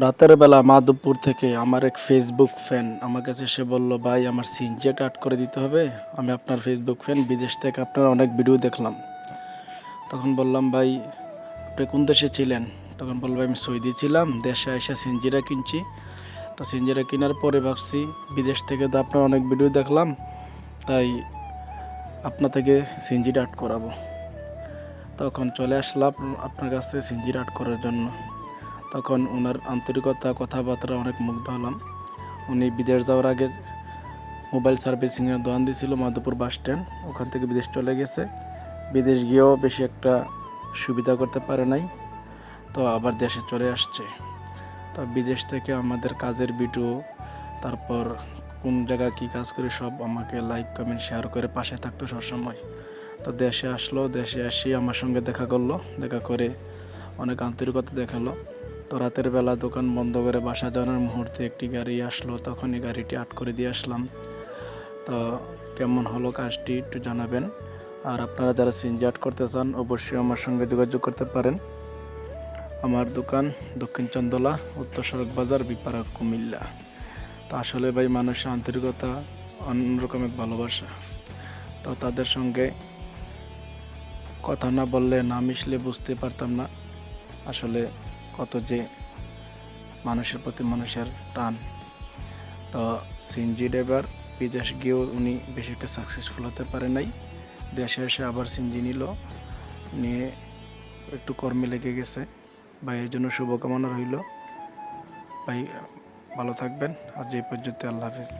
রাতের বেলা মাধবপুর থেকে আমার এক ফেসবুক ফ্যান আমার কাছে এসে বলল, ভাই আমার সিনজেট অ্যাড করে দিতে হবে। আমি আপনার ফেসবুক ফ্যান, বিদেশ থেকে আপনার অনেক ভিডিও দেখলাম। তখন বললাম, ভাই আপনি কোন দেশে ছিলেন? তখন বলল, ভাই আমি সৌদি ছিলাম, দেশে এসে সিনজিরা কিনছি। তো সিনজিরা কেনার পরে ভাবছি বিদেশ থেকে তো আপনার অনেক ভিডিও দেখলাম, তাই আপনার থেকে সিনজিটা অ্যাড করাবো। তখন চলে আসলাম আপনার কাছ থেকে সিনজিরা অ্যাড করার জন্য। তখন ওনার আন্তরিকতা, কথাবার্তা অনেক মুগ্ধ হলাম। উনি বিদেশ যাওয়ার আগে মোবাইল সার্ভিসিংয়ের দোকান দিয়েছিল মাধবপুর বাস স্ট্যান্ড, ওখান থেকে বিদেশ চলে গেছে। বিদেশ গিয়েও বেশি একটা সুবিধা করতে পারে নাই, তো আবার দেশে চলে আসছে। তো বিদেশ থেকে আমাদের কাজের ভিডিও, তারপর কোন জায়গায় কী কাজ করি সব আমাকে লাইক কমেন্ট শেয়ার করে পাশে থাকতো সবসময়। তো দেশে আসলো, দেশে আসি আমার সঙ্গে দেখা করলো, দেখা করে অনেক আন্তরিকতা দেখালো। তো রাতের বেলা দোকান বন্ধ করে বাসা যাওয়ার মুহূর্তে একটি গাড়ি আসলো, তখন এই গাড়িটি আট করে দিয়ে আসলাম। তো কেমন হলো কাজটি একটু জানাবেন। আর আপনারা যারা সিনজি আট করতে চান অবশ্যই আমার সঙ্গে যোগাযোগ করতে পারেন। আমার দোকান দক্ষিণ চন্দলা, উত্তর সড়ক বাজার, বিপাড়া, কুমিল্লা। তো আসলে ভাই মানুষের আন্তরিকতা অন্যরকম এক ভালোবাসা। তো তাদের সঙ্গে কথা না বললে, না মিশলে বুঝতে পারতাম না আসলে কত যে মানুষের প্রতি মানুষের টান। তো সিনজি ড্রাইভার বিদেশ গিয়েও উনি বেশি একটা সাকসেসফুল হতে পারে নাই। দেশে এসে আবার সিনজি নিয়ে একটু কর্মে লেগে গেছে। ভাইয়ের জন্য শুভকামনা রইল। ভাই ভালো থাকবেন। আজ এই পর্যন্ত, আল্লাহ হাফিজ।